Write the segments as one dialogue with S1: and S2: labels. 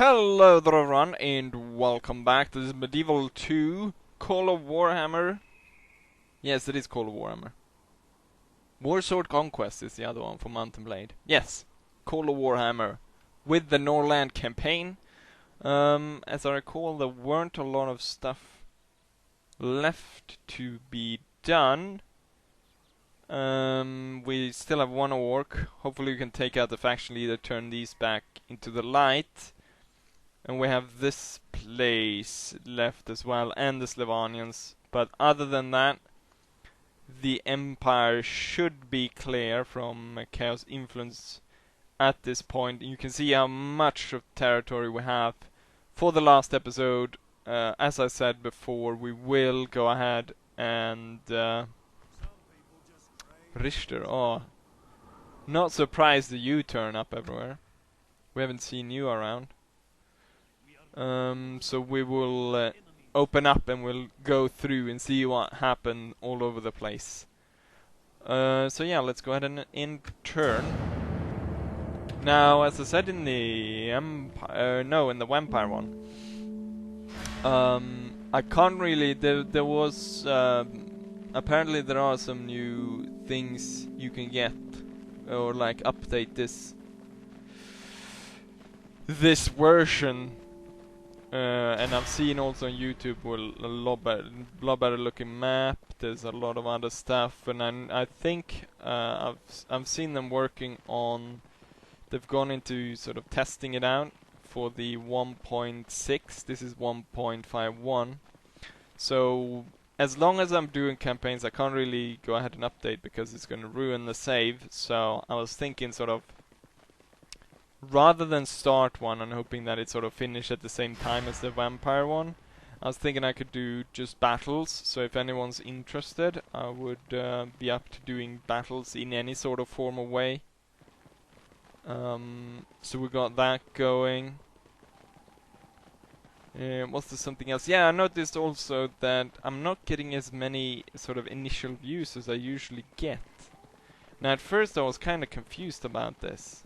S1: Hello there everyone, and welcome back to this Medieval 2 Call of Warhammer. Yes, it is Call of Warhammer. Warsword Conquest is the other one for Mount and Blade. Yes, Call of Warhammer with the Norland campaign. As I recall, there weren't a lot of stuff left to be done. We still have one orc. Hopefully we can take out the faction leader, turn these back into the light. And we have this place left as well, and the Sylvanians. But other than that, the Empire should be clear from Chaos influence at this point. You can see how much of territory we have. For the last episode, as I said before, we will go ahead and... Richter, oh. Not surprised that you turn up everywhere. We haven't seen you around. So we will open up and we'll go through and see what happened all over the place. So yeah, let's go ahead and in turn. Now, as I said in the Empire, in the Vampire one, I can't really. There was apparently there are some new things you can get, or like update this version. And I've seen also on YouTube a lot better looking map. There's a lot of other stuff, and I think I've seen them working on. They've gone into sort of testing it out for the 1.6. This is 1.51. So as long as I'm doing campaigns, I can't really go ahead and update because it's going to ruin the save. So I was thinking sort of, rather than start one and hoping that it sort of finish at the same time as the Vampire one, I was thinking I could do just battles. So if anyone's interested, I would be up to doing battles in any sort of formal way. So we got that going. Was there something else? Yeah, I noticed also that I'm not getting as many sort of initial views as I usually get. Now at first I was kind of confused about this.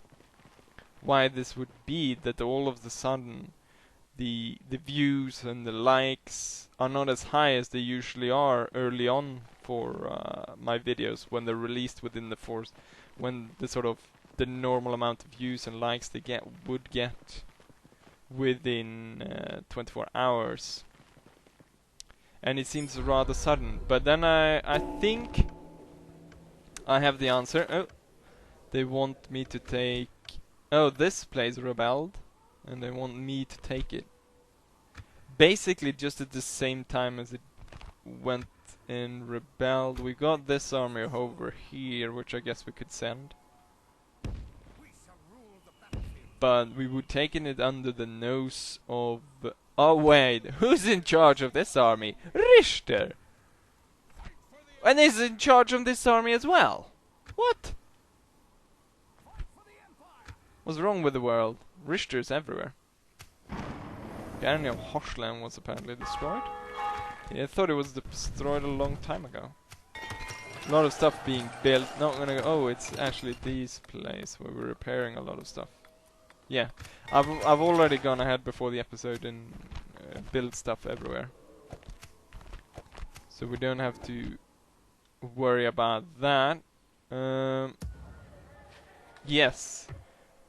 S1: Why this would be that all of the sudden the views and the likes are not as high as they usually are early on for my videos when they're released within the force, when the sort of the normal amount of views and likes they would get within 24 hours. And it seems rather sudden. But then I think I have the answer. Oh, they want me to take... Oh, this place rebelled, and they want me to take it. Basically, just at the same time as it went and rebelled, we got this army over here, which I guess we could send. But we would taken it under the nose of... Oh wait, who's in charge of this army? Richter! And is in charge of this army as well? What? What's wrong with the world? Richter's everywhere. The army of Hoshland was apparently destroyed. Yeah, I thought it was destroyed a long time ago. A lot of stuff being built. Not gonna go. Oh, it's actually this place where we're repairing a lot of stuff. Yeah, I've already gone ahead before the episode and built stuff everywhere, so we don't have to worry about that. Yes.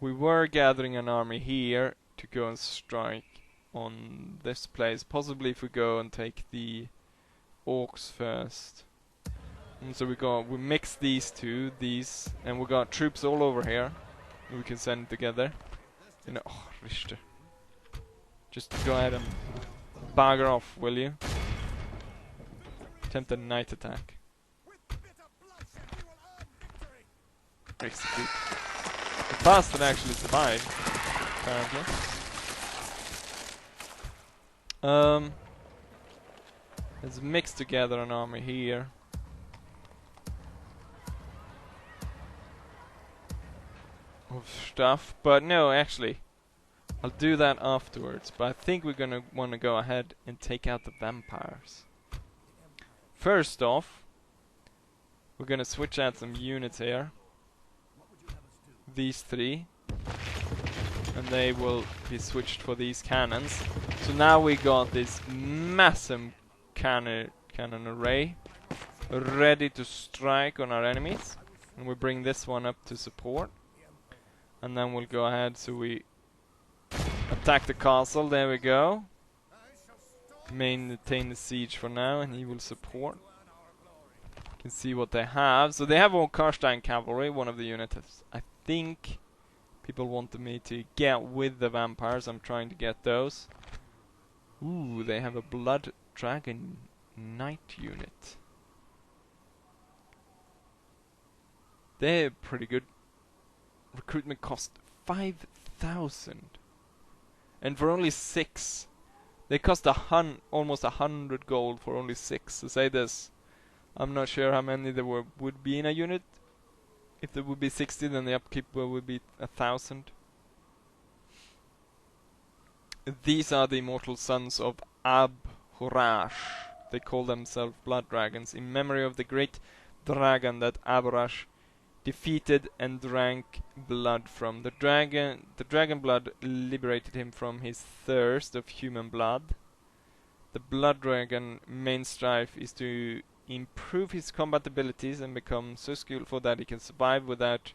S1: We were gathering an army here to go and strike on this place. Possibly if we go and take the orcs first. And so we mix these two, and we got troops all over here. We can send together. Oh, Richter. Just go ahead and bugger off, will you? Attempt a night attack. Execute. The bastard actually survived, apparently. Let's mix together an army here. Of stuff, but no, actually, I'll do that afterwards. But I think we're gonna want to go ahead and take out the vampires. First off, we're gonna switch out some units here. These three. and they will be switched for these cannons. So now we got this massive cannon array ready to strike on our enemies, and we bring this one up to support, and then we'll go ahead, so we attack the castle. There we go. Maintain the siege for now, and he will support. You can see what they have. So they have all Karstein cavalry. One of the units, I think people wanted me to get with the vampires. I'm trying to get those. Ooh, they have a blood dragon knight unit. They're pretty good. Recruitment cost 5,000. And for only 6. They cost almost 100 gold for only 6. So say this. I'm not sure how many there would be in a unit. If there would be 60, then the upkeep would be 1,000. These are the immortal sons of Ab-Horash. They call themselves blood dragons in memory of the great dragon that Ab-Horash defeated and drank blood from. The dragon blood liberated him from his thirst of human blood. The blood dragon main strive is to improve his combat abilities and become so skillful that he can survive without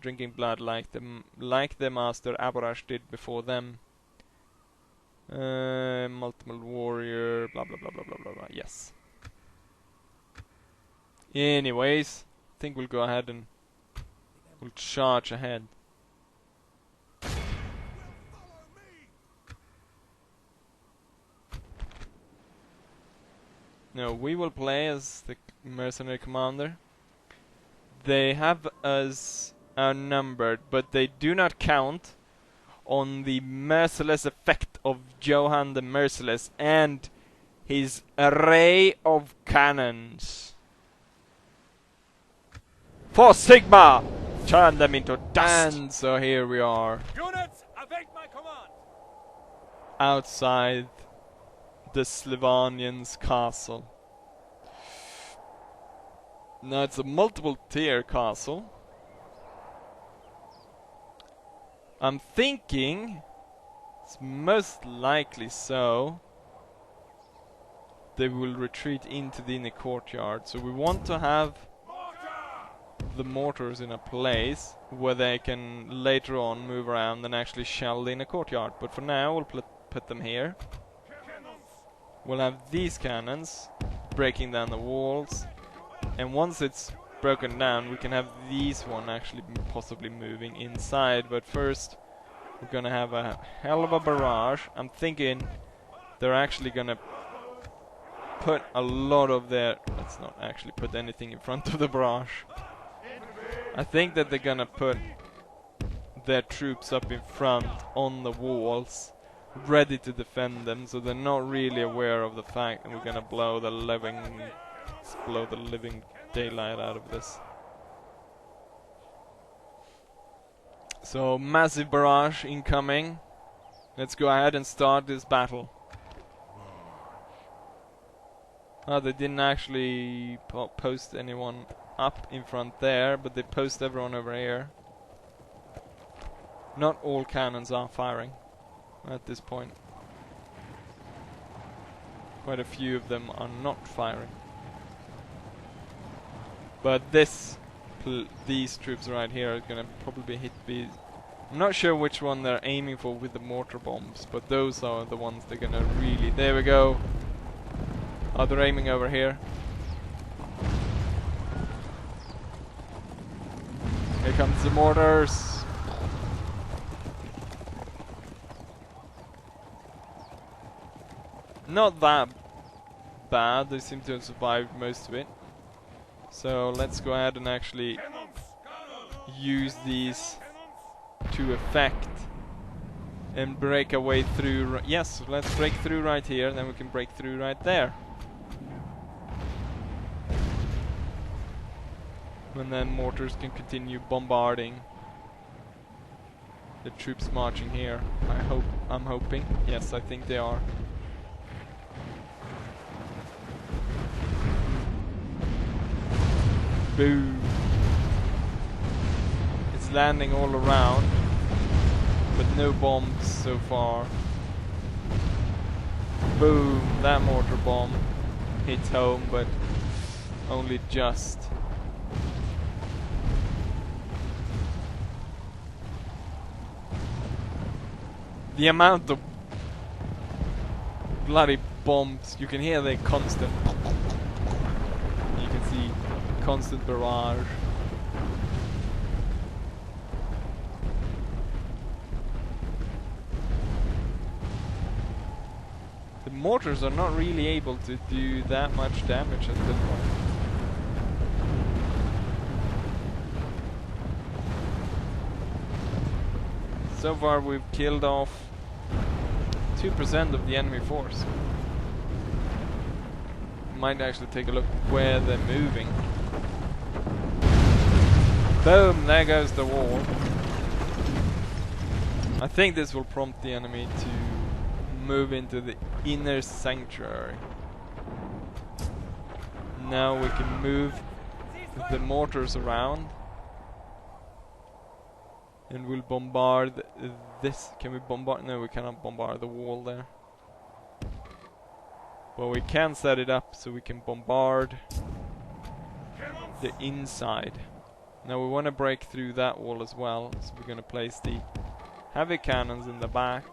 S1: drinking blood like the master Aborash did before them. Multiple warrior, blah blah blah blah blah blah blah. Yes. Anyways, I think we'll go ahead and we'll charge ahead. No, we will play as the mercenary commander. They have us outnumbered, but they do not count on the merciless effect of Johann the Merciless and his array of cannons. For Sigma! Turn them into dust! And so here we are.
S2: Units, await my command!
S1: Outside the Sylvanian's castle. Now it's a multiple tier castle. I'm thinking it's most likely so they will retreat into the inner courtyard. So we want to have the mortars in a place where they can later on move around and actually shell the inner courtyard. But for now we'll put them here. We'll have these cannons breaking down the walls, and once it's broken down we can have these one actually possibly moving inside. But first we're gonna have a hell of a barrage. I'm thinking they're actually gonna put a lot of their... let's not actually put anything in front of the barrage. I think that they're gonna put their troops up in front on the walls, ready to defend them, so they're not really aware of the fact that we're gonna blow the living daylight out of this. So massive barrage incoming. Let's go ahead and start this battle. Oh, they didn't actually post anyone up in front there, but they post everyone over here. Not all cannons are firing at this point. Quite a few of them are not firing. But these troops right here are gonna probably hit these. I'm not sure which one they're aiming for with the mortar bombs, but those are the ones they're gonna really... there we go! Oh, they're aiming over here. Here comes the mortars! Not that bad, they seem to have survived most of it. So let's go ahead and actually use these to effect and break our way through. Yes, let's break through right here, then we can break through right there. And then mortars can continue bombarding the troops marching here. I'm hoping. Yes, I think they are. Boom. landing all around, but no bombs so far. Boom, that mortar bomb hit home, but only just. The amount of bloody bombs, you can hear the constant. You can see constant barrage. The mortars are not really able to do that much damage at this point. So far we've killed off 2% of the enemy force. Might actually take a look where they're moving. Boom, there goes the wall. I think this will prompt the enemy to move into the inner sanctuary. Now we can move the mortars around. And we'll bombard this. Can we bombard? No, we cannot bombard the wall there. But we can set it up so we can bombard the inside. Now we want to break through that wall as well. So we're going to place the heavy cannons in the back.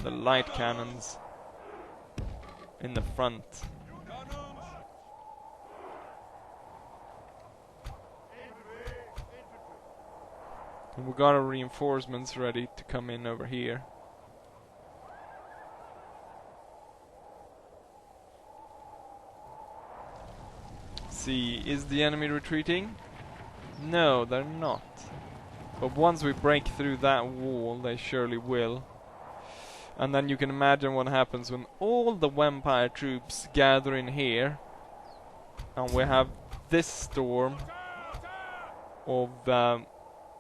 S1: The light cannons in the front. And we got our reinforcements ready to come in over here. See, is the enemy retreating? No, they're not. But once we break through that wall, they surely will. And then you can imagine what happens when all the vampire troops gather in here. And we have this storm of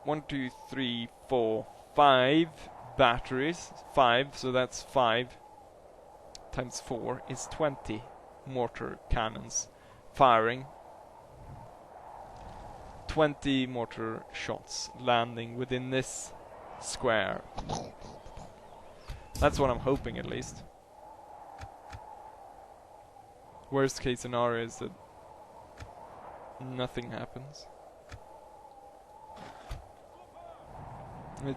S1: 1, 2, 3, 4, 5 batteries. 5, so that's 5 times 4 is 20 mortar cannons firing. 20 mortar shots landing within this square. That's what I'm hoping, at least. Worst case scenario is that nothing happens. It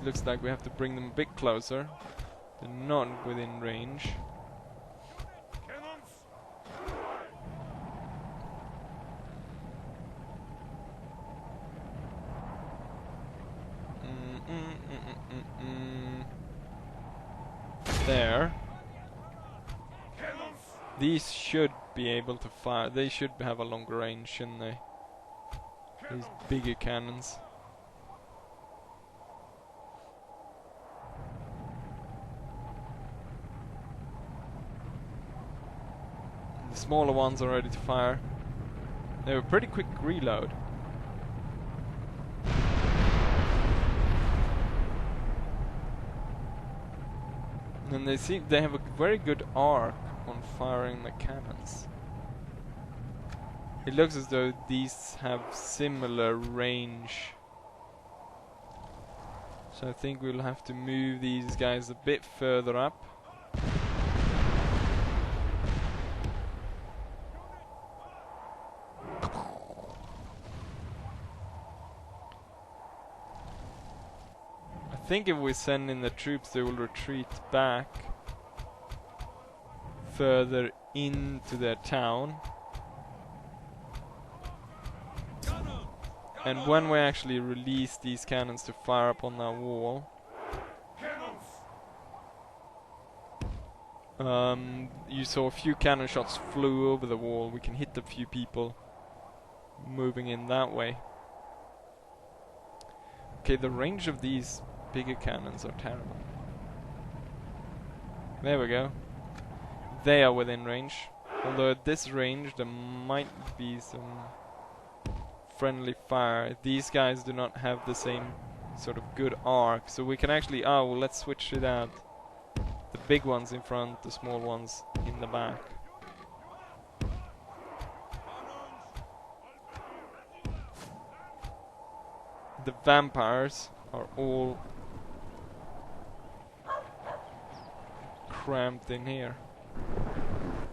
S1: looks like we have to bring them a bit closer. They're not within range. There. These should be able to fire. They should have a longer range, shouldn't they? These bigger cannons. The smaller ones are ready to fire. They have a pretty quick reload. And they have a very good arc on firing the cannons. It looks as though these have similar range. So I think we'll have to move these guys a bit further up. I think if we send in the troops, they will retreat back further into their town. And when we actually release these cannons to fire up on that wall, you saw a few cannon shots flew over the wall. We can hit a few people moving in that way. Okay, the range of these bigger cannons are terrible. There we go. They are within range. Although at this range there might be some friendly fire. These guys do not have the same sort of good arc. So we can actually... Oh, well, let's switch it out. The big ones in front, the small ones in the back. the vampires are all cramped in here.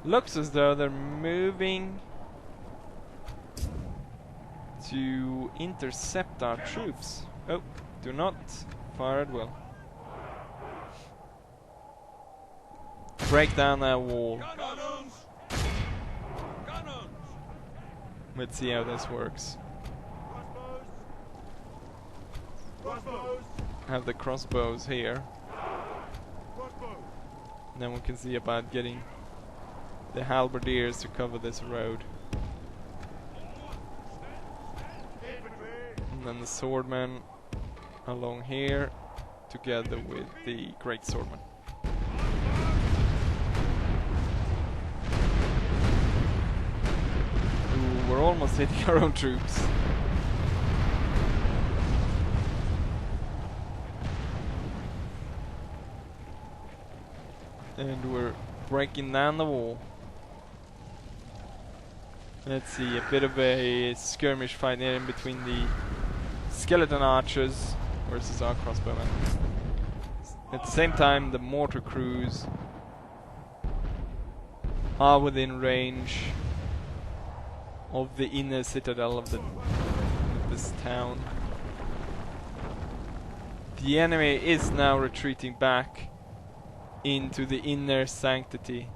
S1: Looks as though they're moving to intercept our troops. Oh, do not fire at will. Break down that wall. Let's see how this works. Have the crossbows here. And then we can see about getting the halberdiers to cover this road. And then the swordmen along here together with the great swordman. Ooh, we're almost hitting our own troops. And we're breaking down the wall. Let's see, a bit of a skirmish fight here in between the skeleton archers versus our crossbowmen. At the same time, the mortar crews are within range of the inner citadel of this town. The enemy is now retreating back into the inner sanctity.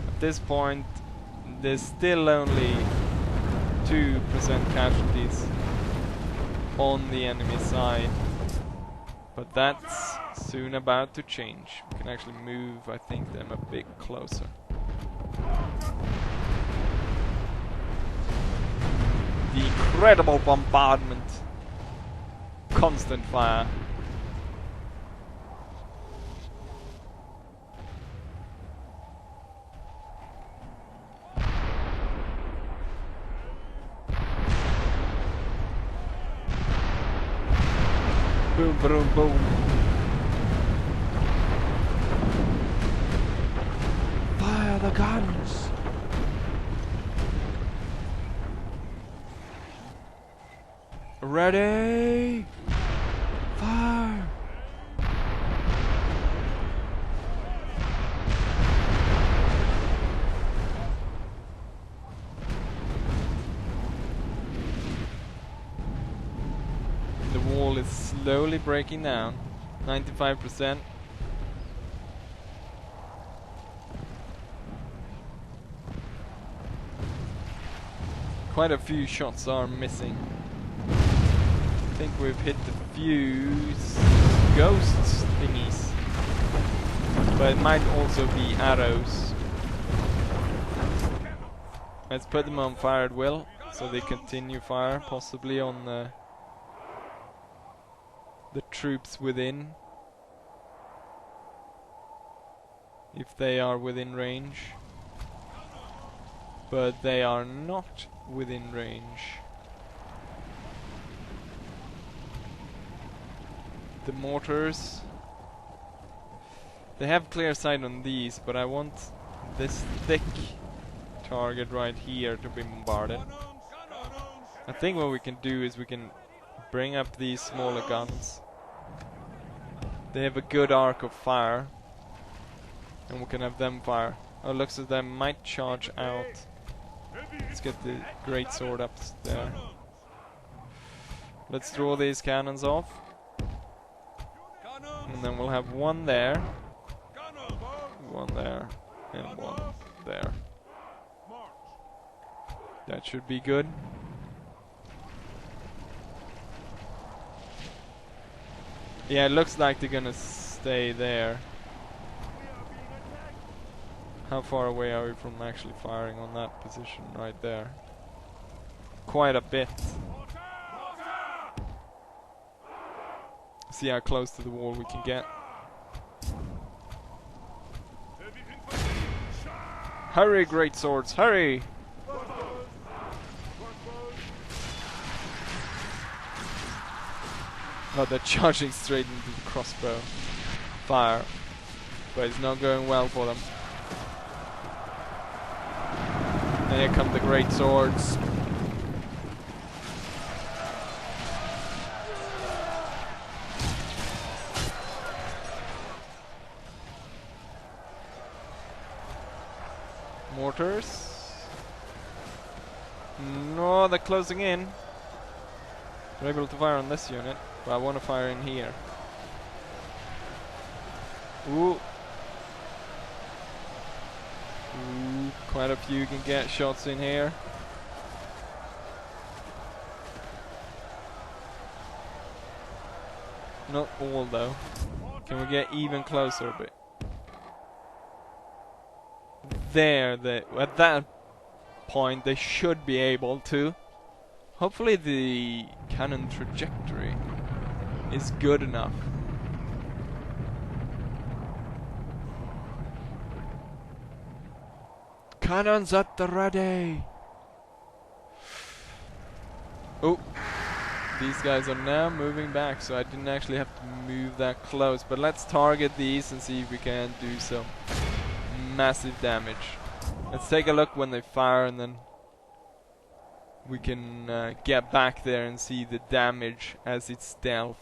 S1: At this point, there's still only 2% casualties on the enemy side, but that's soon about to change. We can actually move, I think, them a bit closer. The incredible bombardment. Constant fire. Boom, boom, boom. Fire the guns. Ready? Fire! The wall is slowly breaking down. 95%. Quite a few shots are missing. I think we've hit a few ghost thingies, but it might also be arrows. Let's put them on fire at will, so they continue fire, possibly on the troops within, if they are within range. But they are not within range. The mortars, they have clear sight on these, but I want this thick target right here to be bombarded. I think what we can do is we can bring up these smaller guns. They have a good arc of fire, and we can have them fire. Oh, looks as they might charge out. Let's get the great sword up there. Let's draw these cannons off. And then we'll have one there, and one there. That should be good. Yeah, it looks like they're gonna stay there. How far away are we from actually firing on that position right there? Quite a bit. See how close to the wall we can get. Hurry, great swords, hurry! Oh, they're charging straight into the crossbow fire, but it's not going well for them. And here come the great swords. Mortars. No, they're closing in. We're able to fire on this unit, but I want to fire in here. Ooh. Ooh, quite a few can get shots in here. Not all though. Can we get even closer a bit? There, at that point they should be able to. Hopefully the cannon trajectory is good enough. Cannons at the ready! Oh, these guys are now moving back, so I didn't actually have to move that close. But let's target these and see if we can do some massive damage. Let's take a look when they fire, and then we can get back there and see the damage as it's stealth.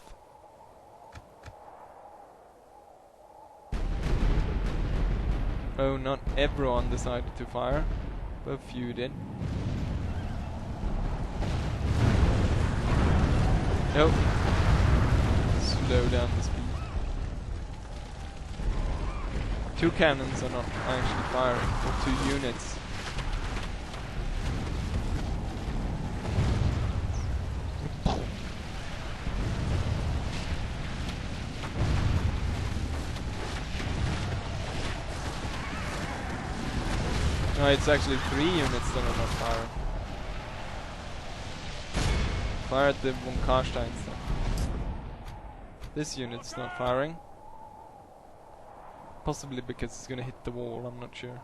S1: Oh, not everyone decided to fire, but a few did. Oh, slow down the speed. 2 cannons are not actually firing, or 2 units. No, it's actually 3 units that are not firing. Fire at the von Karsteins then. This unit's not firing. Possibly because it's gonna hit the wall, I'm not sure.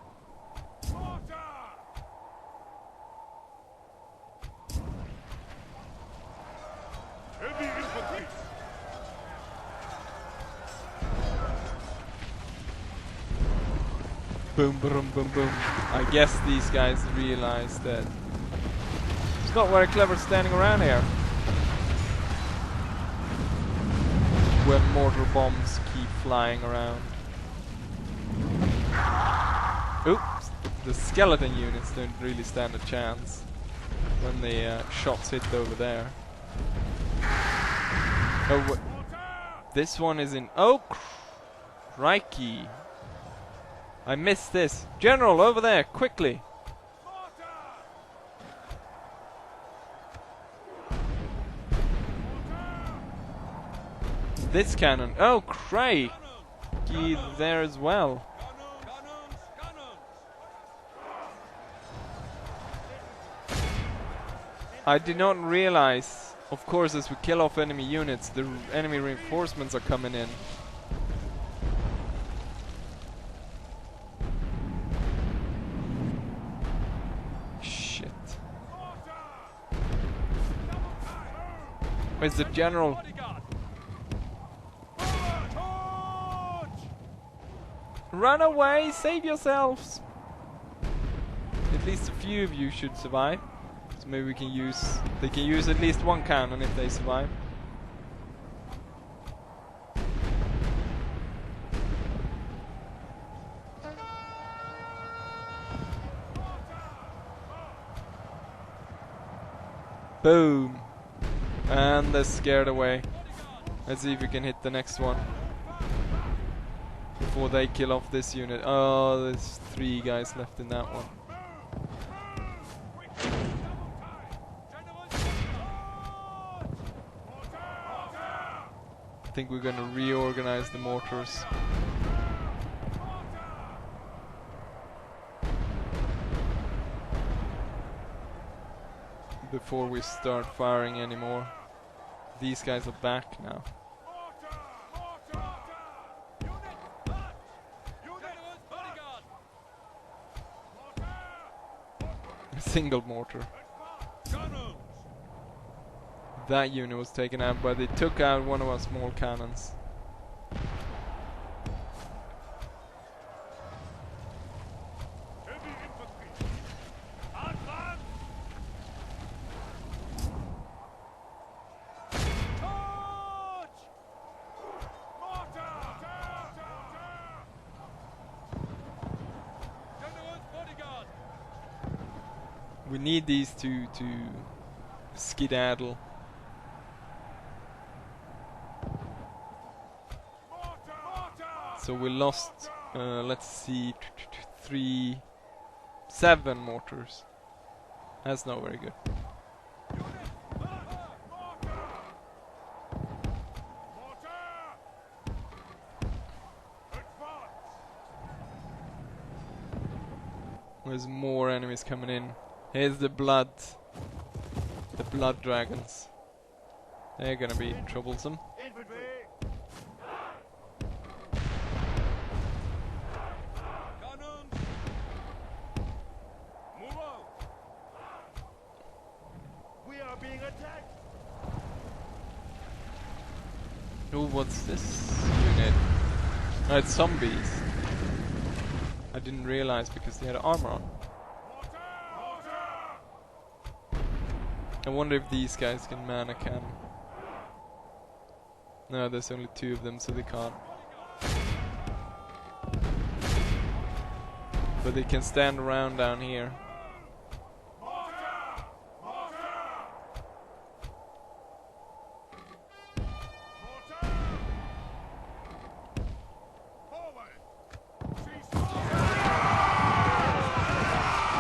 S1: Boom, boom, boom, boom. I guess these guys realize that it's not very clever standing around here when mortar bombs keep flying around. Oops, the skeleton units don't really stand a chance when the shots hit over there. Oh, this one is in. Oh, crikey! I missed this. General, over there, quickly! This cannon. Oh, crikey! There as well. I did not realize, of course, as we kill off enemy units, the enemy reinforcements are coming in. Shit. Where's the general? Run away! Save yourselves! At least a few of you should survive. So maybe we can use... They can use at least 1 cannon if they survive. Boom! And they're scared away. Let's see if we can hit the next one before they kill off this unit. Oh, there's 3 guys left in that one. I think we're gonna reorganize the mortars. Before we start firing anymore. These guys are back now. A single mortar. That unit was taken out, but they took out one of our small cannons. We need these to skedaddle. So we lost, let's see, 7 mortars. That's not very good. There's more enemies coming in. Here's the blood dragons. They're gonna be troublesome. Oh, what's this unit? Oh, it's zombies. I didn't realize because they had armor on. I wonder if these guys can man a cannon. No, there's only 2 of them, so they can't. But they can stand around down here.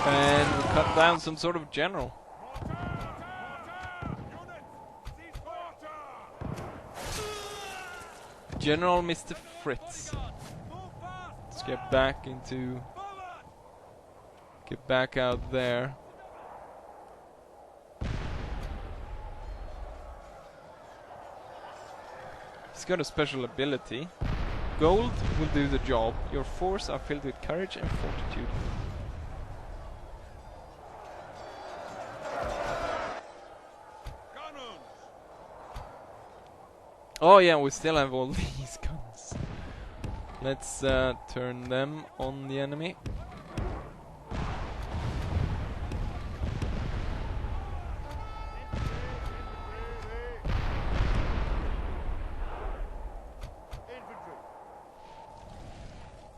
S1: And we cut down some sort of general. General Mr. Fritz. Let's get back into... Get back out there. He's got a special ability. Gold will do the job. Your force are filled with courage and fortitude. Oh yeah, we still have all these guns. Let's turn them on the enemy.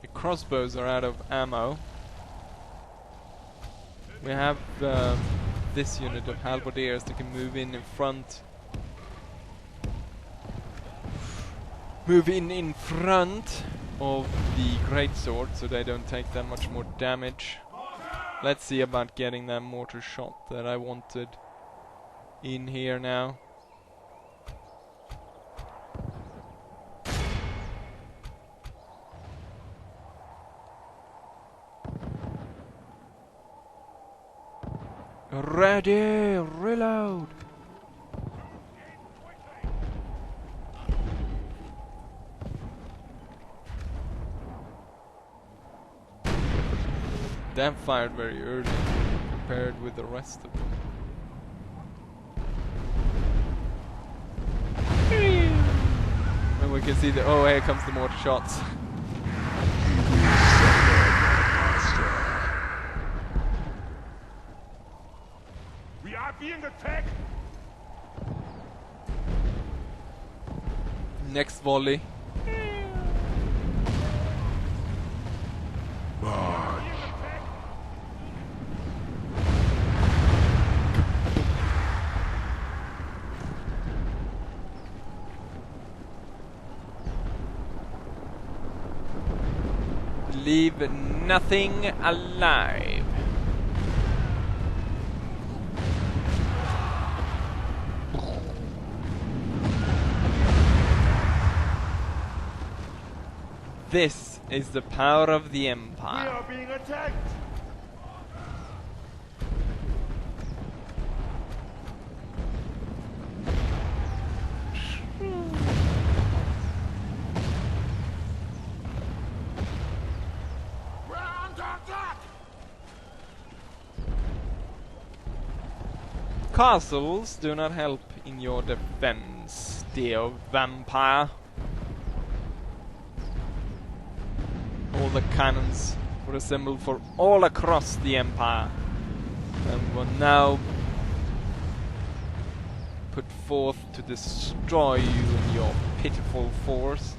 S1: The crossbows are out of ammo. We have this unit of halberdiers that can move in front. Move in front of the greatsword so they don't take that much more damage. Let's see about getting that mortar shot that I wanted in here now. Ready, reload. That fired very early compared with the rest of them. And we can see the... Oh, here comes the mortar shots.
S2: We are being attacked!
S1: Next volley. Leave nothing alive. This is the power of the Empire.
S2: We are being attacked!
S1: Castles do not help in your defense, dear vampire. All the cannons were assembled for all across the Empire and will now put forth to destroy you and your pitiful force.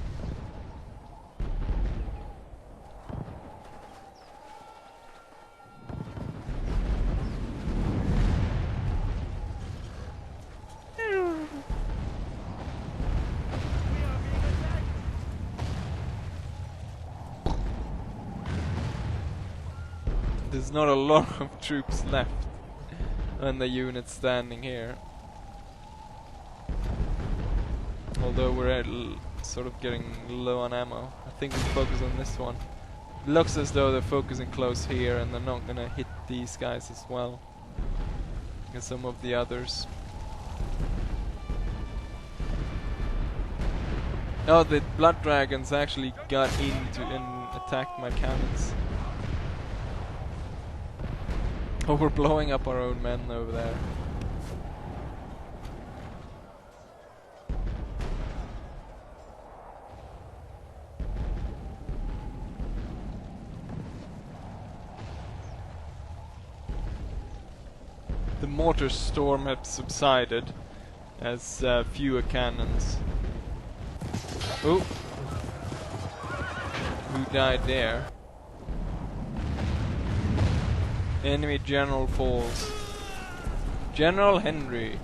S1: There's not a lot of troops left and the units standing here. Although we're sort of getting low on ammo. I think we focus on this one. Looks as though they're focusing close here and they're not gonna hit these guys as well as some of the others. Oh, the blood dragons actually got into and attacked my cannons. Oh, we're blowing up our own men over there. The mortar storm had subsided as fewer cannons. Oh! Who died there? Enemy general falls. General Henry.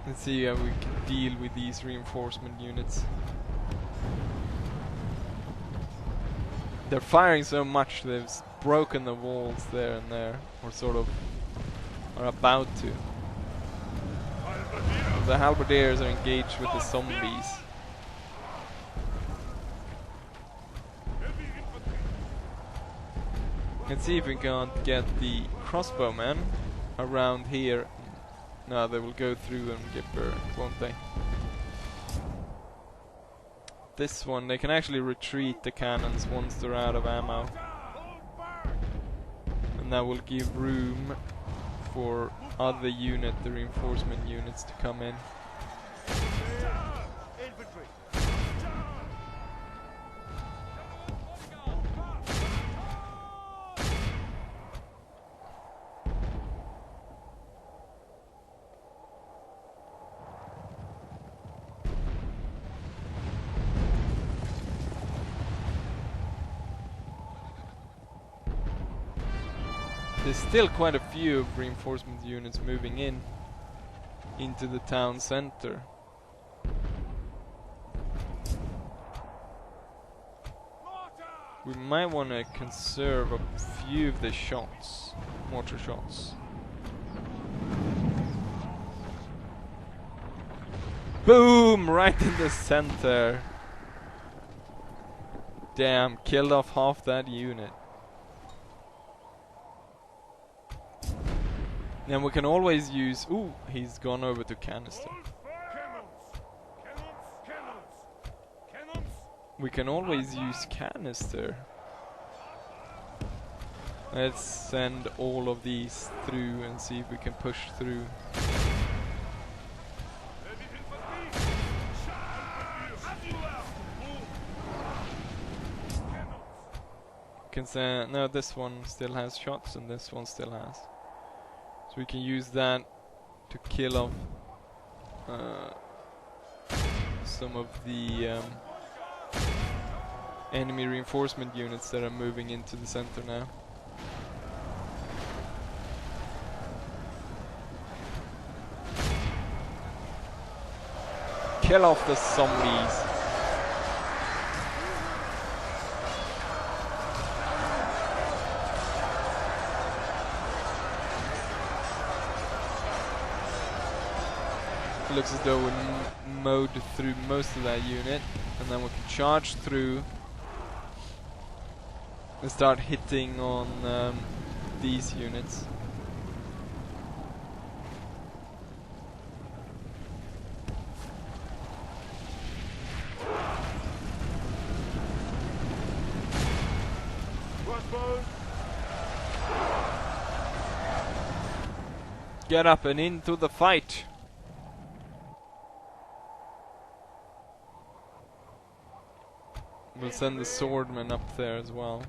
S1: Let's see how we can deal with these reinforcement units. They're firing so much they've broken the walls there and there, or sort of are about to. The halberdiers are engaged with the zombies. Let's see if we can't get the crossbowmen around here. No, they will go through and get burned, won't they? This one, they can actually retreat the cannons once they're out of ammo. And that will give room for other the reinforcement units to come in. There's still quite a few reinforcement units moving in into the town center. We might want to conserve a few of the shots, mortar shots. Boom! Right in the center. Damn, killed off half that unit. Then we can always use... Ooh, he's gone over to canister. We can always use canister. Let's send all of these through and see if we can push through. Can send... No, this one still has shots and this one still has. So we can use that to kill off some of the enemy reinforcement units that are moving into the center now. Kill off the zombies. Looks as though we mowed through most of that unit, and then we can charge through and start hitting on these units. Get up and into the fight. We'll send the swordmen up there as well.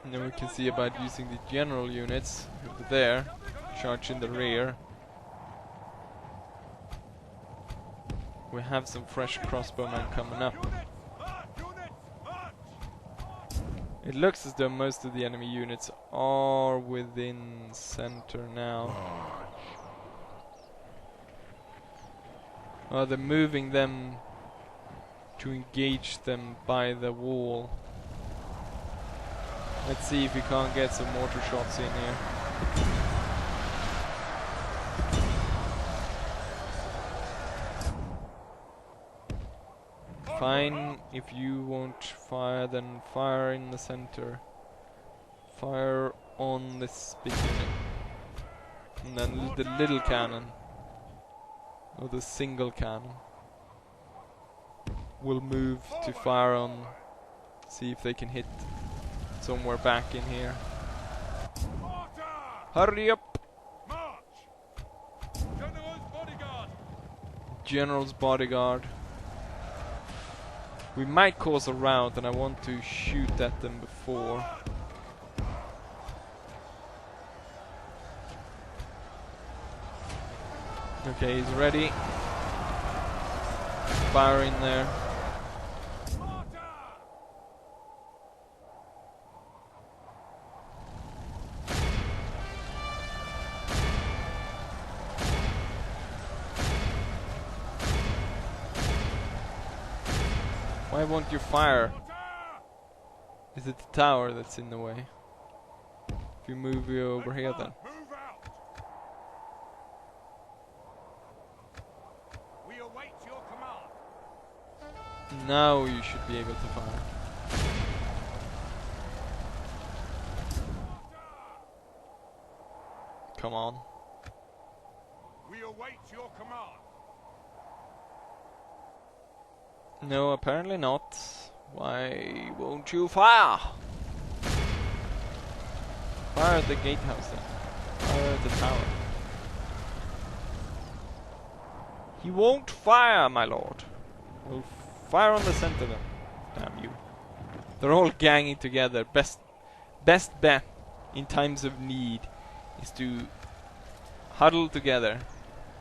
S1: And then we can see about using the general units over there. Charge in the rear. we have some fresh crossbowmen coming up. It looks as though most of the enemy units are within center now. Oh, they're moving them to engage them by the wall. Let's see if we can't get some mortar shots in here. Fine, if you won't fire, then fire in the center. Fire on this big unit. And then the little cannon, or the single cannon, will move to fire on, see if they can hit somewhere back in here. Hurry up! General's bodyguard. We might cause a rout, and I want to shoot at them before. Okay, he's ready. Fire in there. Why won't you fire? Is it the tower that's in the way? If you move you over here then.
S2: We await your command.
S1: Now you should be able to fire. Come on.
S2: We await your command.
S1: No, apparently not. Why won't you fire? Fire at the gatehouse then. Fire at the tower. He won't fire, my lord. We'll fire on the center then. Damn you. They're all ganging together. Best bet in times of need is to huddle together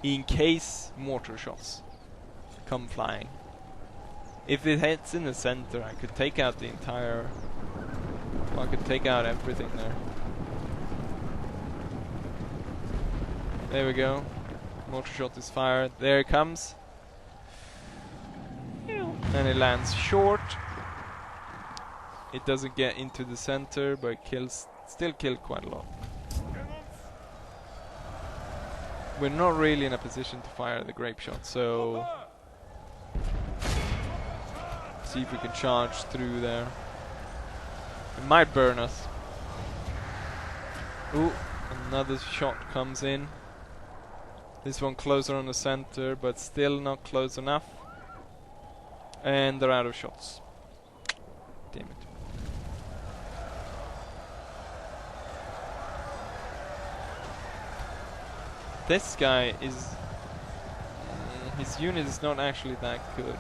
S1: in case mortar shots come flying. If it hits in the center, I could take out the entire... Well, I could take out everything there. There we go. Mortar shot is fired. There it comes. And it lands short. It doesn't get into the center, but it kills... Still killed quite a lot. We're not really in a position to fire the grape shot, so... See if we can charge through there. It might burn us. Ooh, another shot comes in. This one closer on the center, but still not close enough. And they're out of shots. Damn it. This guy is... his unit is not actually that good.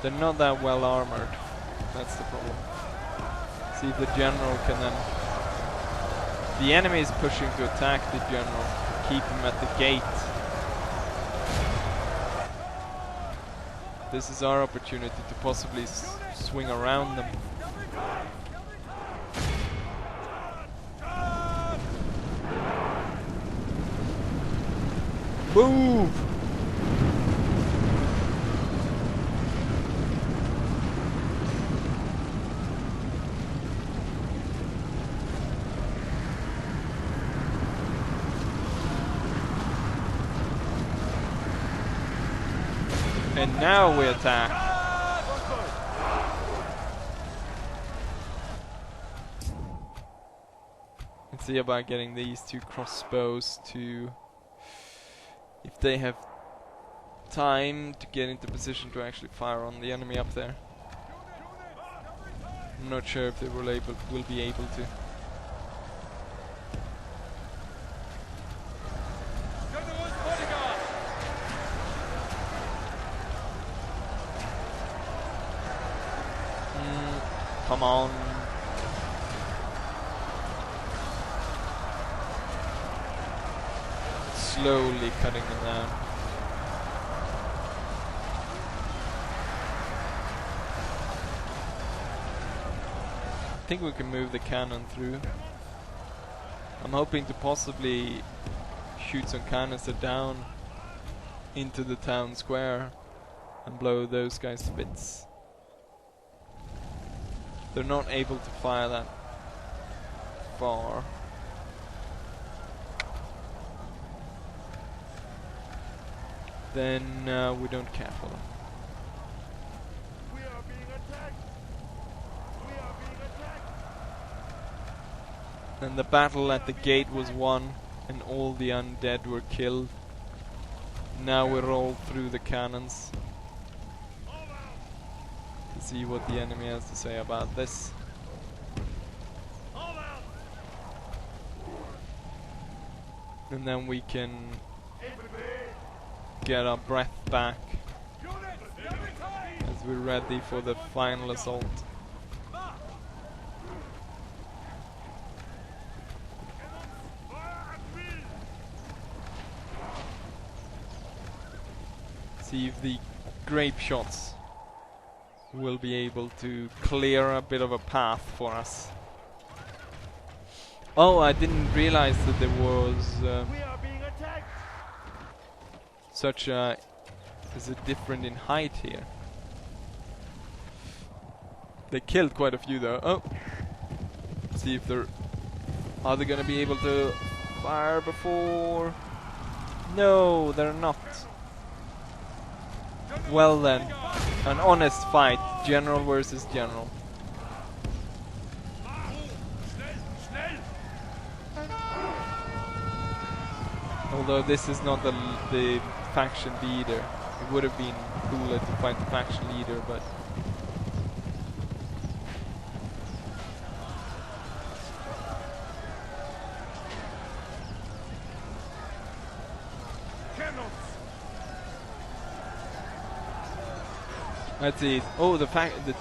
S1: They're not that well armored. That's the problem. See if the general can then... The enemy is pushing to attack the general. Keep him at the gate. This is our opportunity to possibly swing around them. Move! And now we attack. Let's see about getting these two crossbows to... If they have time to get into position to actually fire on the enemy up there. I'm not sure if they will be able to. Come on. Slowly cutting them down. think we can move the cannon through. I'm hoping to possibly shoot some canister down into the town square and blow those guys to bits. They're not able to fire that far. Then we don't care for them.
S2: We are being attacked. We are being attacked.
S1: And the battle at the gate was won, and all the undead were killed. Now we roll through the cannons to see what the enemy has to say about this. And then we can get our breath back as we're ready for the final assault. See if the grape shots will be able to clear a bit of a path for us. Oh, I didn't realize that there was
S2: We are being attacked.
S1: such a different in height here. They killed quite a few though. Oh, see if are they gonna be able to fire before? No, they're not. Well then, an honest fight, general versus general. Although this is not the faction leader, it would have been cooler to fight the faction leader, but let's see. Oh, the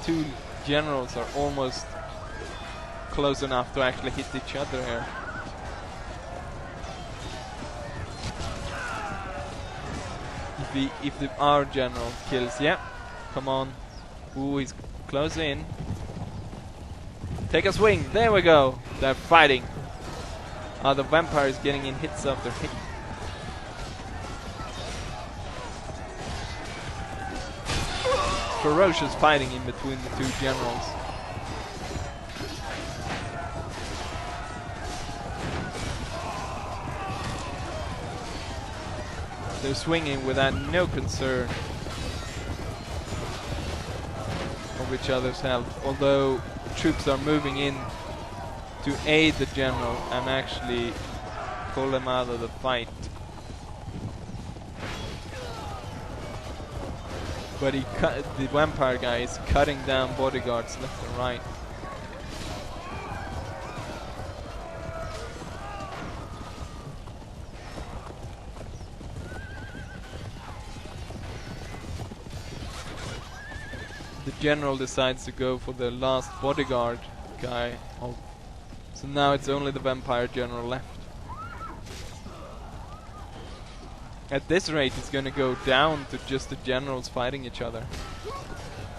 S1: two generals are almost close enough to actually hit each other here. If our general kills, yeah, come on. Ooh, he's close in. Take a swing. There we go. They're fighting. The vampire is getting in hits after hit. Ferocious fighting in between the two generals. They're swinging without no concern of each other's health, although troops are moving in to aid the general and actually pull him out of the fight. But the vampire guy is cutting down bodyguards left and right. The general decides to go for the last bodyguard guy. Oh. So now it's only the vampire general left. At this rate it's gonna go down to just the generals fighting each other,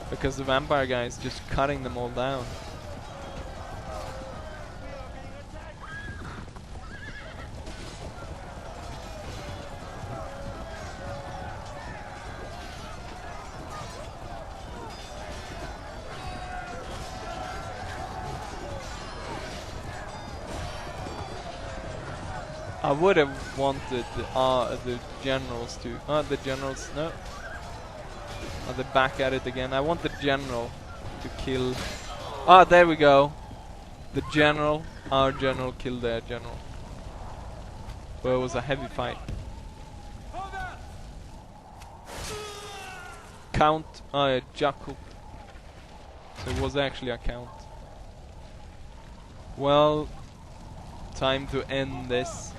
S1: because the vampire guy is just cutting them all down. I would have wanted the generals to... the generals... No. Are they back at it again? I want the general to kill... there we go. The general, our general killed their general. Well, it was a heavy fight. Count... Jacob. So it was actually a count. Well... Time to end this.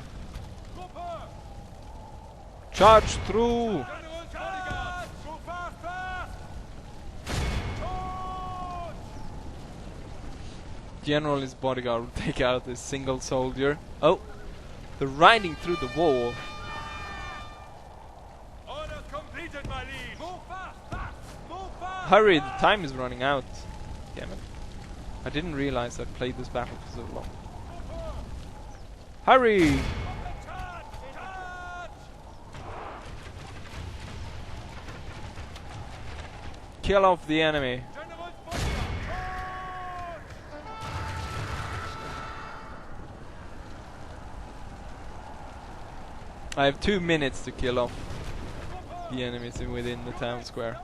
S1: Charge through! General and his bodyguard will take out this single soldier. Oh! They're riding through the wall.
S2: Orders completed, my liege. Move fast, fast, move fast.
S1: Hurry, the time is running out. Damn it. I didn't realize I'd played this battle for so long. Hurry! Kill off the enemy. I have 2 minutes to kill off the enemies within the town square.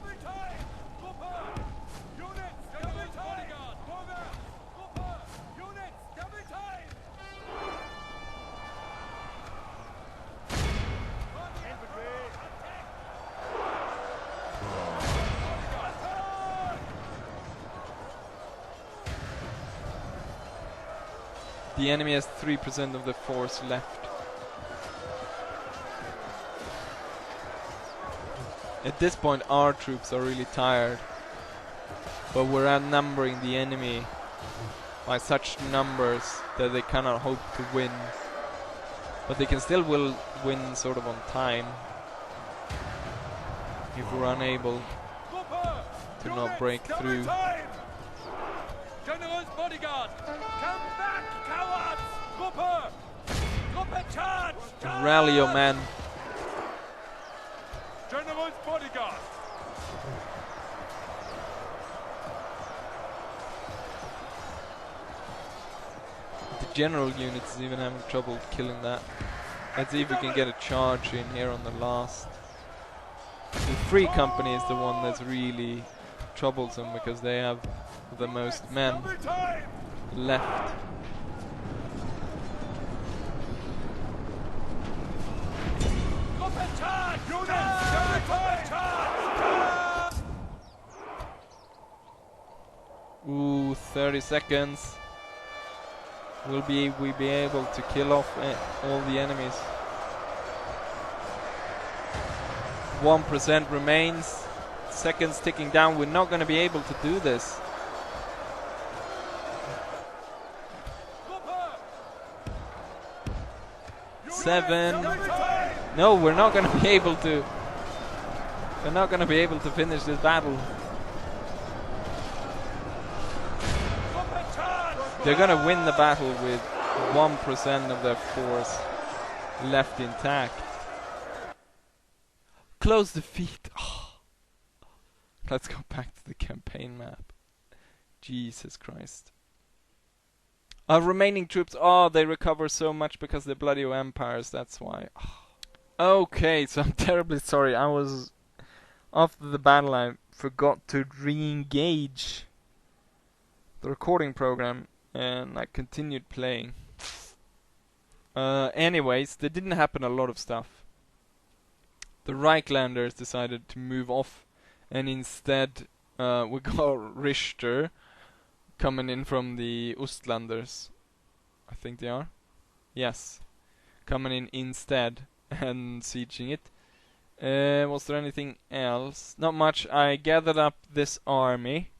S1: The enemy has 3% of the force left. At this point our troops are really tired, but we're outnumbering the enemy by such numbers that they cannot hope to win. But they can still win sort of on time if we're unable to not break through.
S2: General's bodyguard! Come back, cowards! Gruppe! Gruppe, charge!
S1: Rally your men.
S2: General's bodyguard!
S1: The general unit is even having trouble killing that. Let's see if we can get a charge in here on the last. The free company is the one that's really troublesome because they have the most men left. Ooh, 30 seconds. Will we be able to kill off all the enemies? 1% remains. Seconds ticking down. We're not going to be able to do this. 7. No, we're not going to be able to. We're not going to be able to finish this battle. They're going to win the battle with 1% of their force left intact. Close defeat. Oh. Let's go back to the campaign map. Jesus Christ. Our remaining troops, they recover so much because they're bloody vampires, that's why. Okay, so I'm terribly sorry. After the battle I forgot to re-engage the recording program and I continued playing. Anyways, there didn't happen a lot of stuff. The Reichlanders decided to move off and instead we got Richter coming in from the Ostlanders. I think they are. Yes. Coming in instead and sieging it. Was there anything else? Not much. I gathered up this army.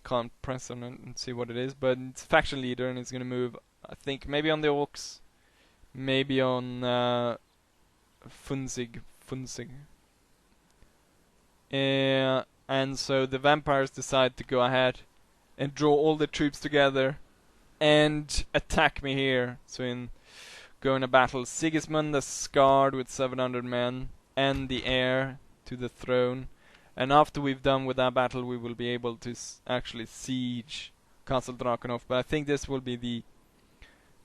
S1: Can't press on it and see what it is, but it's faction leader and it's gonna move, I think, maybe on the Orcs, maybe on Funzig. And so the vampires decide to go ahead and draw all the troops together and attack me here. So go in a battle. Sigismund the Scarred with 700 men and the heir to the throne. And after we've done with that battle, we will be able to actually siege Castle Drakenhof. But I think this will be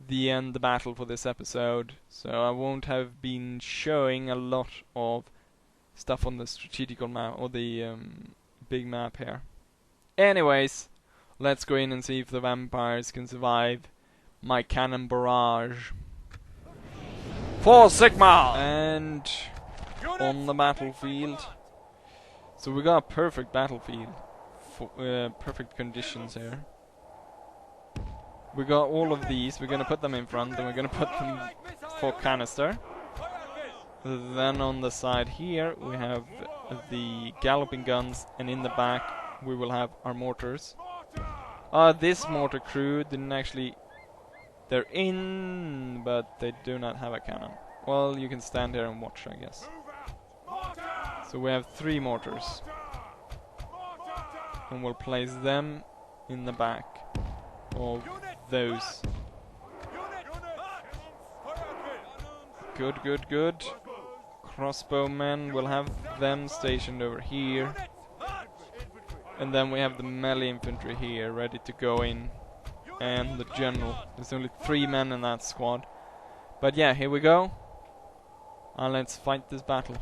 S1: the end battle for this episode. So I won't have been showing a lot of stuff on the strategical map or the big map here. Anyways, let's go in and see if the vampires can survive my cannon barrage. For Sigma! And on the battlefield. So we got a perfect battlefield, perfect conditions here. We got all of these, we're gonna put them in front, and we're gonna put them for canister. Then on the side here we have the galloping guns, and in the back we will have our mortars. This mortar crew didn't actually... They're in, but they do not have a cannon. Well, you can stand here and watch, I guess. So we have 3 mortars. And we'll place them in the back of those. Good, good, good. Crossbowmen, we'll have them stationed over here. And then we have the melee infantry here, ready to go in. And the general. There's only 3 men in that squad. But yeah, here we go. And let's fight this battle.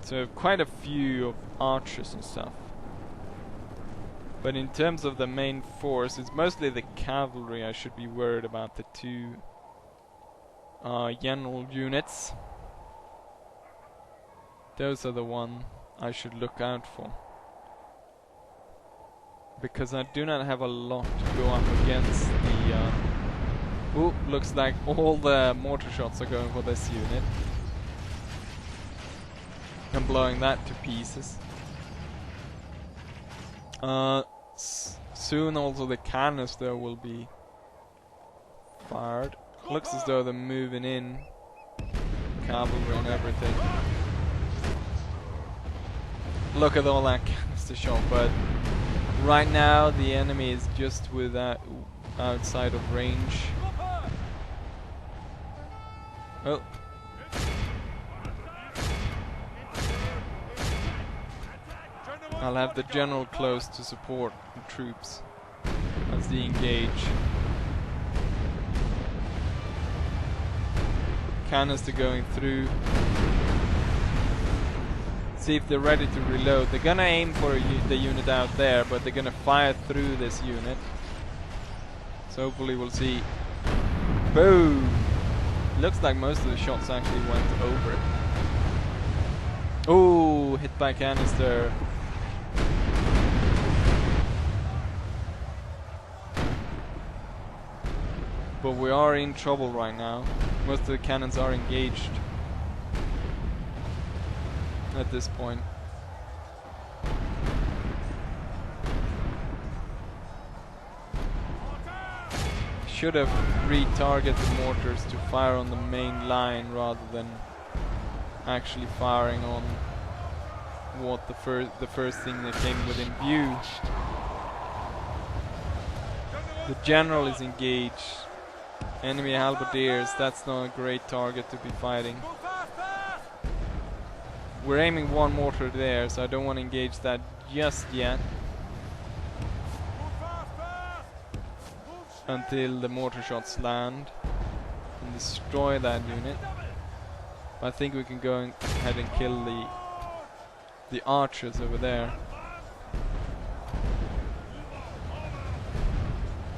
S1: So quite a few of archers and stuff. But in terms of the main force, it's mostly the cavalry I should be worried about. The 2 general units. Those are the one I should look out for. Because I do not have a lot to go up against the... Ooh, looks like all the mortar shots are going for this unit. I'm blowing that to pieces. Soon also the canister will be fired. Looks as though they're moving in. Cavalry and everything. Look at all that canister shot, but right now the enemy is just outside of range. Oh. I'll have the general close to support the troops as they engage. Canister going through. See if they're ready to reload. They're gonna aim for the unit out there, but they're gonna fire through this unit. So hopefully we'll see. Boom! Looks like most of the shots actually went over it. Oh, hit by canister. But we are in trouble right now. Most of the cannons are engaged at this point. Should have retargeted the mortars to fire on the main line rather than actually firing on what the first thing that came within view. The general is engaged. Enemy halberdiers, that's not a great target to be fighting. We're aiming 1 mortar there, so I don't want to engage that just yet. Until the mortar shots land and destroy that unit. I think we can go ahead and kill the archers over there.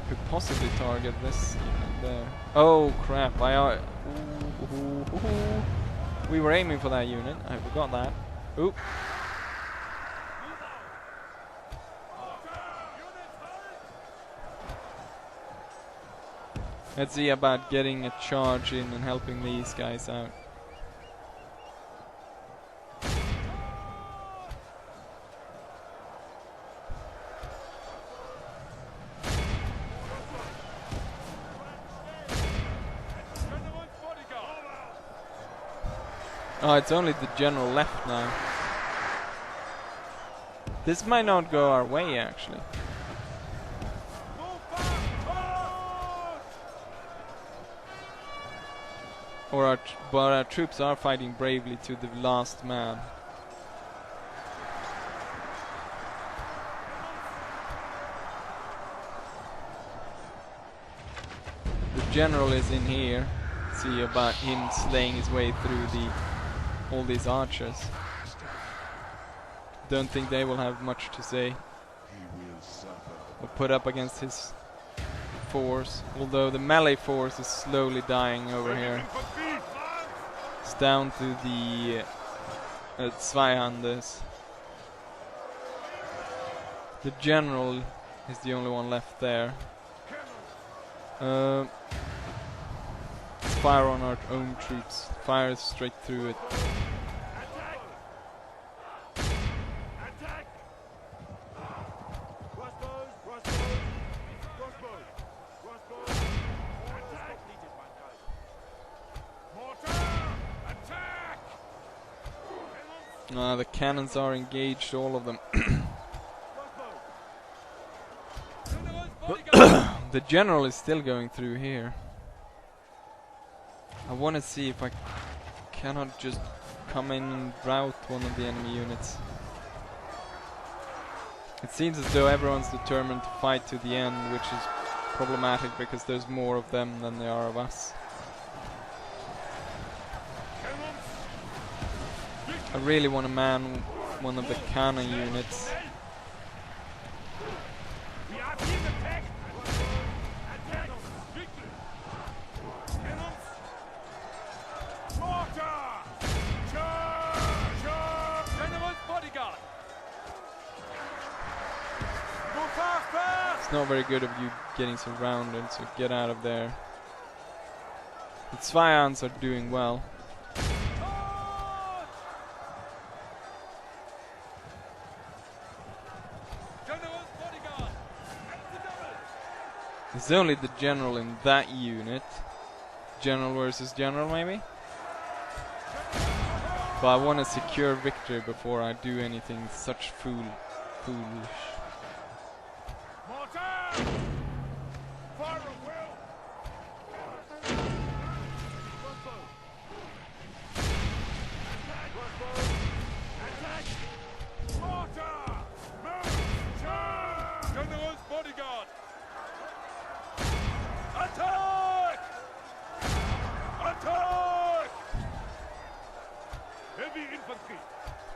S1: Could possibly target this unit there. Oh crap! We were aiming for that unit. I forgot that. Oop. Let's see about getting a charge in and helping these guys out. Oh, it's only the general left now. This might not go our way, actually. But our troops are fighting bravely to the last man. The general is in here. See about him slaying his way through all these archers. Don't think they will have much to say or put up against his force, although the melee force is slowly dying over here. It's down to the Zweihanders. The general is the only one left there. Fire on our own troops. Fire straight through it. The cannons are engaged, all of them. The general is still going through here. I want to see if I cannot just come in and rout one of the enemy units. It seems as though everyone's determined to fight to the end, which is problematic because there's more of them than there are of us. I really want to man one of the cannon units. It's not very good of you getting surrounded, so get out of there. The Sylvanians are doing well. It's only the general in that unit. General versus general, maybe? But I want to secure victory before I do anything such foolish.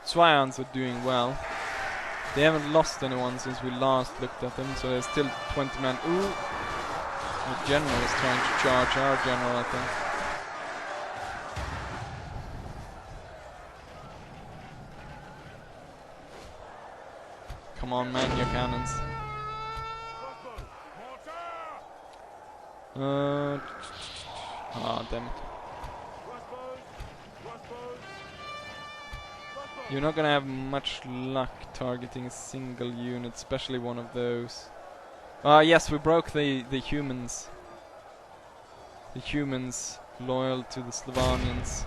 S1: Sylvanians are doing well. They haven't lost anyone since we last looked at them, so there's still 20 men. Ooh! The general is trying to charge our general, I think. Come on, man, your cannons. Damn it. You're not gonna have much luck targeting a single unit, especially one of those. Yes, we broke the humans. The humans loyal to the Sylvanians.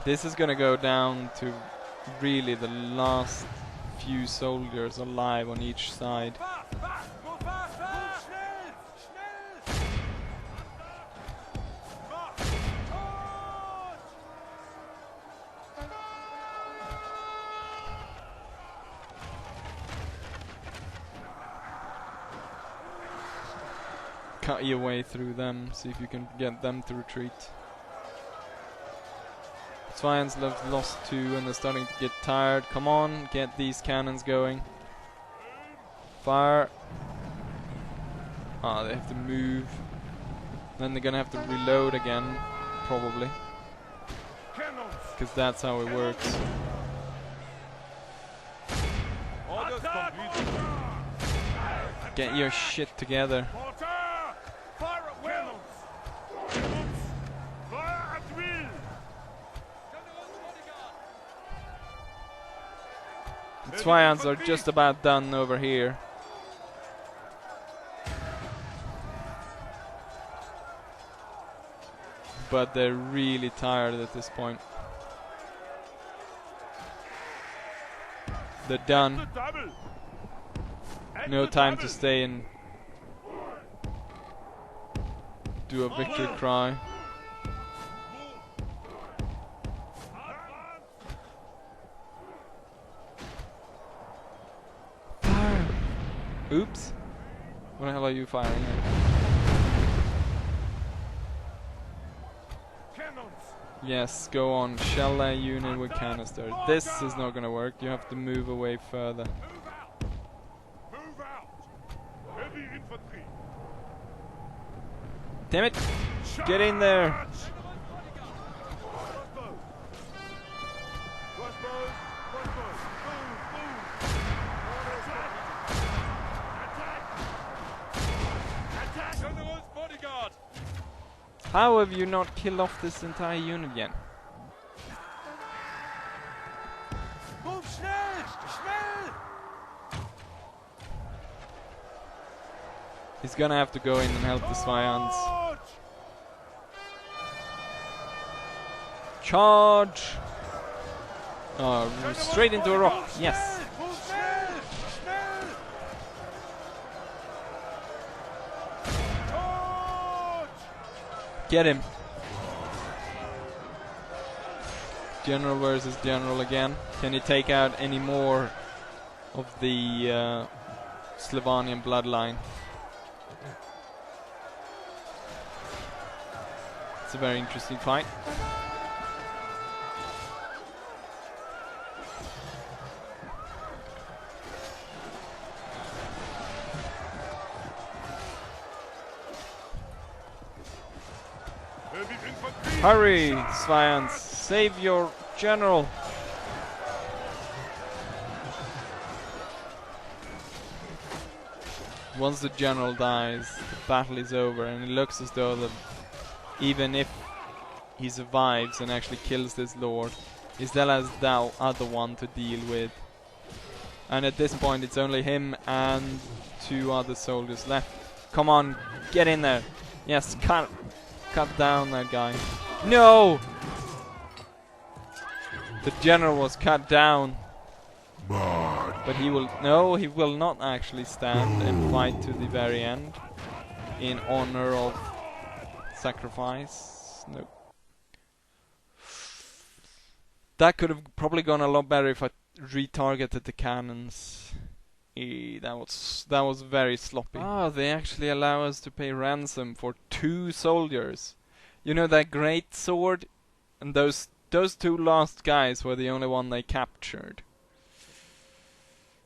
S1: This is gonna go down to really the last few soldiers alive on each side. Cut your way through them, see if you can get them to retreat. Sylvanians have lost 2 and they're starting to get tired. Come on, get these cannons going. Fire. They have to move. Then they're gonna have to reload again, probably. Because that's how it works. Get your shit together. The Sylvanians are just about done over here. But they're really tired at this point. They're done. No time to stay and do a victory cry. Fire! Oops. What the hell are you firing at? Yes, go on. Shell that unit with canister. This is not gonna work. You have to move away further.
S2: Move out! Heavy infantry!
S1: Damn it! Get in there! How have you not killed off this entire unit yet?
S2: Move schnell! Schnell!
S1: He's gonna have to go in and help the Sylvanians. Charge! Oh, straight into a rock. Yes.
S2: Schnell! Schnell! Charge!
S1: Get him. General versus general again. Can he take out any more of the Sylvanian bloodline? It's a very interesting fight. Hurry, Svians, save your general. Once the general dies, the battle is over, and it looks as though even if he survives and actually kills this lord, he still has that other one to deal with. And at this point it's only him and 2 other soldiers left. Come on, get in there. Yes, cut down that guy. No! The general was cut down. But he will not actually stand and fight to the very end in honor of sacrifice. No. That could have probably gone a lot better if I retargeted the cannons. That was very sloppy. Ah, they actually allow us to pay ransom for 2 soldiers. You know, that great sword and those 2 last guys were the only one they captured.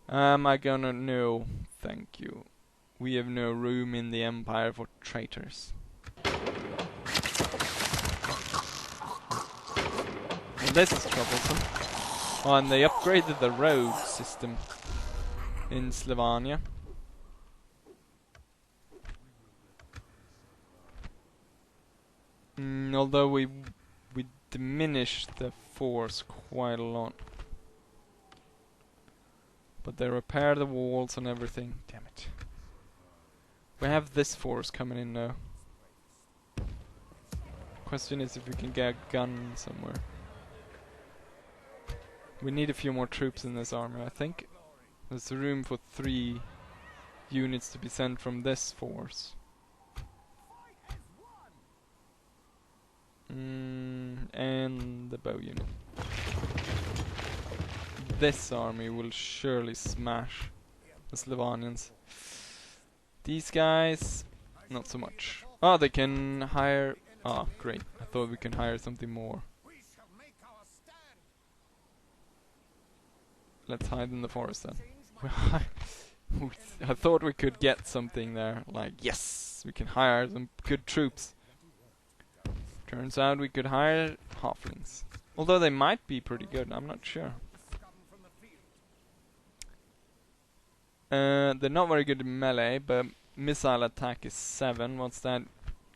S1: Am I gonna? No, thank you. We have no room in the Empire for traitors. And this is troublesome. Oh, and they upgraded the road system in Sylvania. Although we diminished the force quite a lot. But they repair the walls and everything. Damn it. We have this force coming in now. Question is if we can get a gun somewhere. We need a few more troops in this army, I think. There's room for 3 units to be sent from this force. And the bow unit. This army will surely smash the Sylvanians. These guys, not so much. Oh, they can hire... Ah, great. I thought we can hire something more. Let's hide in the forest then. I thought we could get something there. Like, yes, we can hire some good troops. Turns out we could hire halflings. Although they might be pretty good, I'm not sure. They're not very good in melee, but missile attack is 7. What's that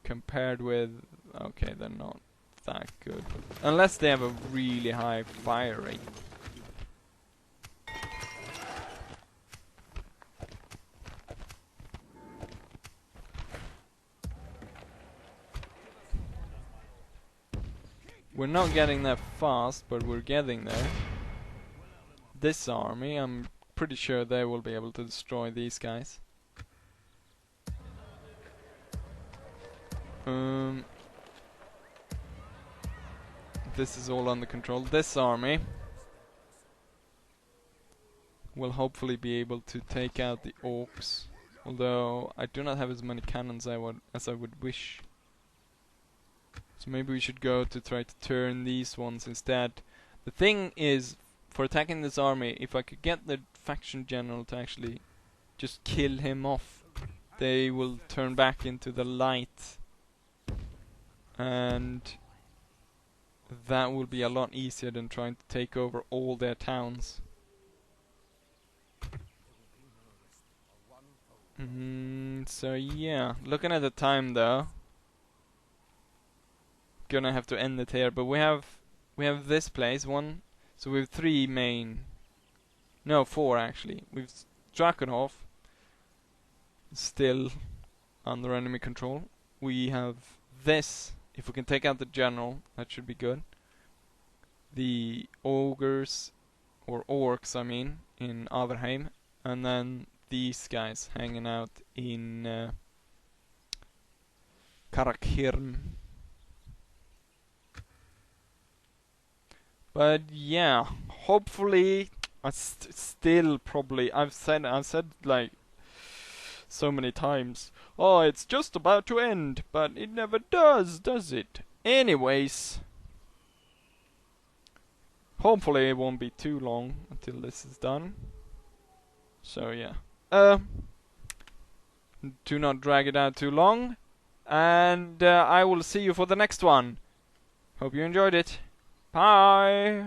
S1: compared with? Okay, they're not that good. Unless they have a really high fire rate. We're not getting there fast, but we're getting there. This army, I'm pretty sure they will be able to destroy these guys. This is all under control. This army will hopefully be able to take out the orcs, although I do not have as many cannons as I would wish. So maybe we should go to try to turn these ones instead. The thing is, for attacking this army, if I could get the faction general to actually just kill him off, they will turn back into the light. And that will be a lot easier than trying to take over all their towns. So yeah, looking at the time though, gonna have to end it here, but we have this place, so we have 3 main, no 4 actually. We've Drakenhof still under enemy control. We have this, if we can take out the general, that should be good. the ogres, or orcs I mean, in Averheim, and then these guys hanging out in Karakhirm. But yeah, hopefully I still probably I've said like so many times, oh, it's just about to end, but it never does it? Anyways, hopefully it won't be too long until this is done. So yeah, do not drag it out too long, and I will see you for the next one. Hope you enjoyed it. Bye!